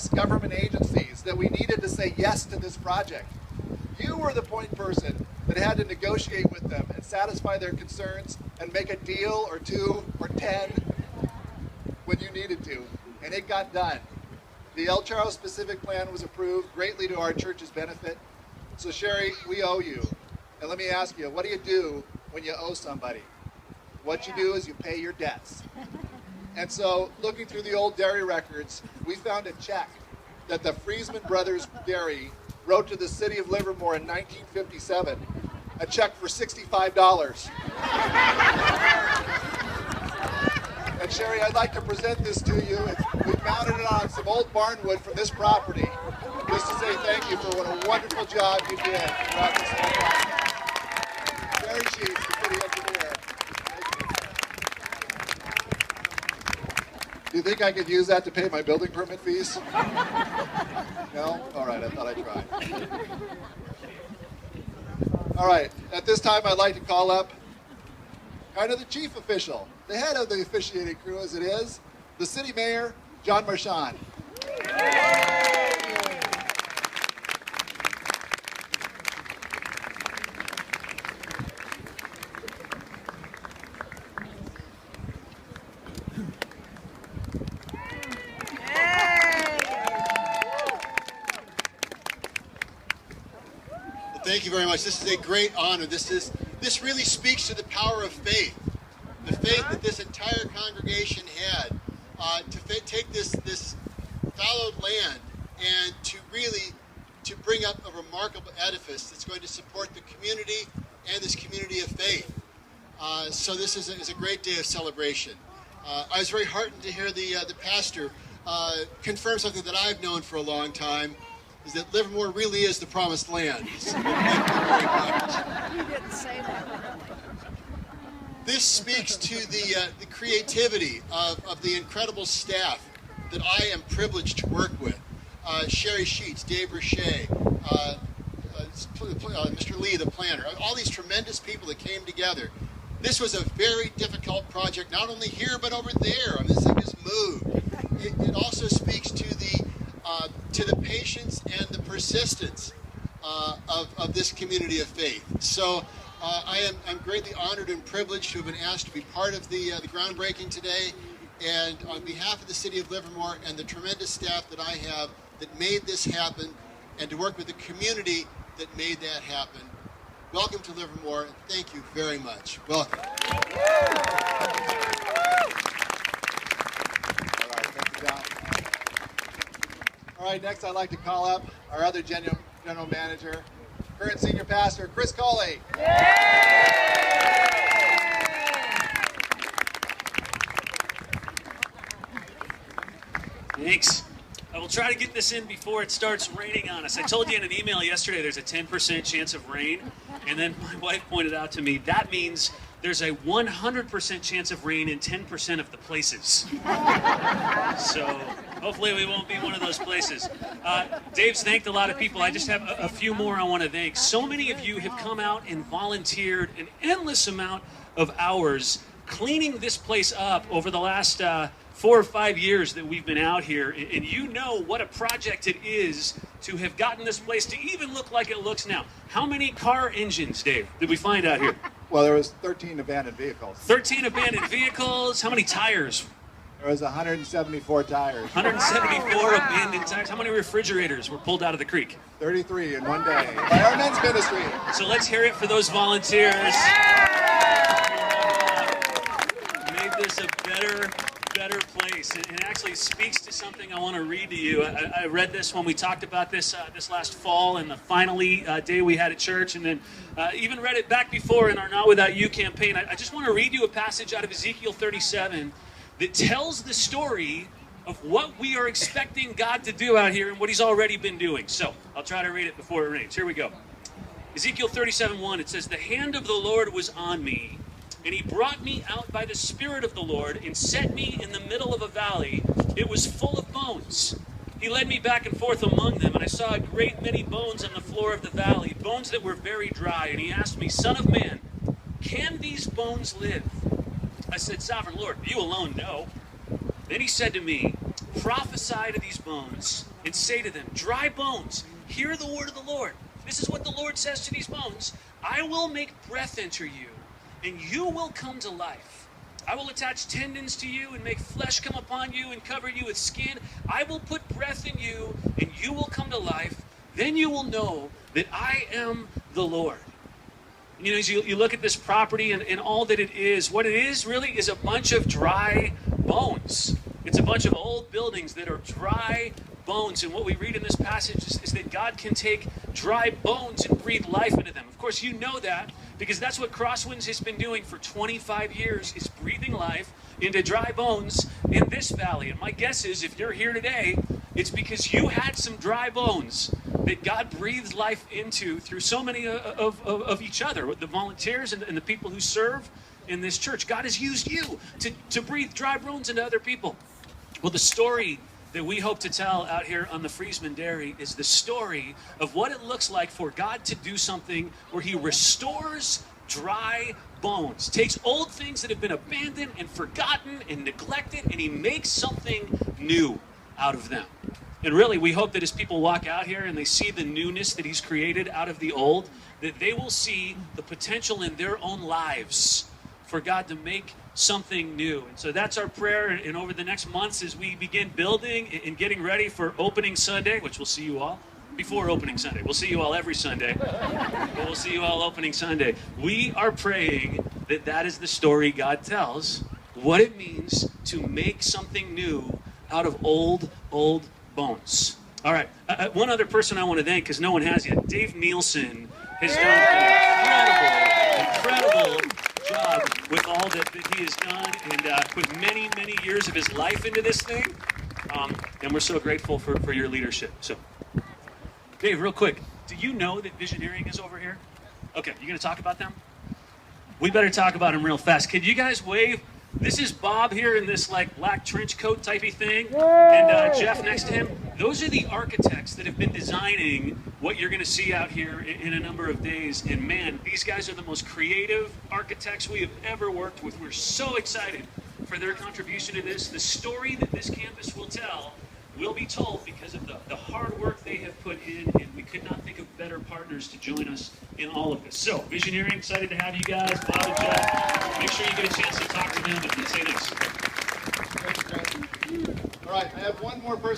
various government agencies that we needed to say yes to this project. You were the point person that had to negotiate with them and satisfy their concerns and make a deal or 2 or 10 when you needed to, and it got done. The El Charro specific plan was approved, greatly to our church's benefit. So Sherry, we owe you. And let me ask you, what do you do when you owe somebody? What you do is you pay your debts. And so, looking through the old dairy records, we found a check that the Friesman Brothers Dairy wrote to the city of Livermore in 1957, a check for $65. And Sherry, I'd like to present this to you. We've mounted it on some old barnwood from this property, just to say thank you for what a wonderful job you did throughout this whole process. Sherry Sheets, the city engineer. Do you think I could use that to pay my building permit fees? No? All right, I thought I'd try. All right, at this time I'd like to call up kind of the chief official, the head of the officiating crew as it is, the city mayor, John Marchand. Thank you very much. This is a great honor. This really speaks to the power of faith. The faith that this entire congregation had to take this fallowed land and to bring up a remarkable edifice that's going to support the community and this community of faith. So this is a great day of celebration. I was very heartened to hear the pastor confirm something that I've known for a long time, is that Livermore really is the promised land. So thank you very much. You didn't say that. This speaks to the creativity of the incredible staff that I am privileged to work with. Sherry Sheets, Dave Richey, Mr. Lee, the planner, all these tremendous people that came together. This was a very difficult project, not only here, but over there. I mean, this thing just moved. It also speaks to the patience and the persistence of this community of faith. So I'm greatly honored and privileged to have been asked to be part of the groundbreaking today. And on behalf of the city of Livermore and the tremendous staff that I have that made this happen, and to work with the community that made that happen, welcome to Livermore, and thank you very much. Welcome. All right, thank you, John. All right, next I'd like to call up our other general manager, current senior pastor, Chris Coli. Thanks. I will try to get this in before it starts raining on us. I told you in an email yesterday there's a 10% chance of rain, and then my wife pointed out to me that means there's a 100% chance of rain in 10% of the places. So hopefully we won't be one of those places. Dave's thanked a lot of people. I just have a few more I want to thank. So many of you have come out and volunteered an endless amount of hours cleaning this place up over the last 4 or 5 years that we've been out here, and you know what a project it is to have gotten this place to even look like it looks now. How many car engines, Dave, did we find out here? Well, there was 13 abandoned vehicles. 13 abandoned vehicles. How many tires? There was 174 tires. 174 abandoned tires. How many refrigerators were pulled out of the creek? 33 in one day by our men's ministry. So let's hear it for those volunteers. Made this a better place. It actually speaks to something I want to read to you. I read this when we talked about this last fall and the finally day we had at church, and then even read it back before in our Not Without You campaign. I just want to read you a passage out of Ezekiel 37 that tells the story of what we are expecting God to do out here and what he's already been doing. So I'll try to read it before it rains. Here we go. Ezekiel 37:1, it says, "The hand of the Lord was on me, and he brought me out by the Spirit of the Lord and set me in the middle of a valley. It was full of bones. He led me back and forth among them, and I saw a great many bones on the floor of the valley, bones that were very dry. And he asked me, 'Son of man, can these bones live?' I said, 'Sovereign Lord, you alone know.' Then he said to me, prophesy to these bones and say to them, dry bones, hear the word of the Lord. This is what the Lord says to these bones. I will make breath enter you, and you will come to life. I will attach tendons to you and make flesh come upon you and cover you with skin. I will put breath in you, and you will come to life. Then you will know that I am the Lord. You know, as you look at this property and all that it is, what it is really is a bunch of dry bones. It's a bunch of old buildings that are dry bones. And what we read in this passage is that God can take dry bones and breathe life into them. Of course, you know that because that's what Crosswinds has been doing for 25 years, is breathing life into dry bones in this valley. And my guess is if you're here today, it's because you had some dry bones that God breathed life into through so many of each other, the volunteers and the people who serve in this church. God has used you to breathe dry bones into other people. Well, the story that we hope to tell out here on the Friesman Dairy is the story of what it looks like for God to do something where he restores dry bones, takes old things that have been abandoned and forgotten and neglected, and he makes something new out of them. And really, we hope that as people walk out here and they see the newness that he's created out of the old, that they will see the potential in their own lives for God to make something new. And so that's our prayer. And over the next months, as we begin building and getting ready for opening Sunday, which we'll see you all before opening Sunday. We'll see you all every Sunday, but we'll see you all opening Sunday. We are praying that that is the story God tells, what it means to make something new out of old bones. All right, one other person I want to thank, because no one has yet. Dave Nielsen has done an incredible job with all that he has done, and put many years of his life into this thing. And we're so grateful for your leadership. So, Dave, real quick, do you know that Visioneering is over here? Okay, you going to talk about them? We better talk about them real fast. Could you guys wave? This is Bob here in this like black trench coat typey thing, and Jeff next to him. Those are the architects that have been designing what you're going to see out here in a number of days. And man, these guys are the most creative architects we have ever worked with. We're so excited for their contribution to this. The story that this campus will tell will be told because of the hard work they have put in, and we could not think of better partners to join us in all of this. So, Visioneering, excited to have you guys, Bob and Jeff. Make sure you get a chance to talk to them and say thanks. All right, I have one more person.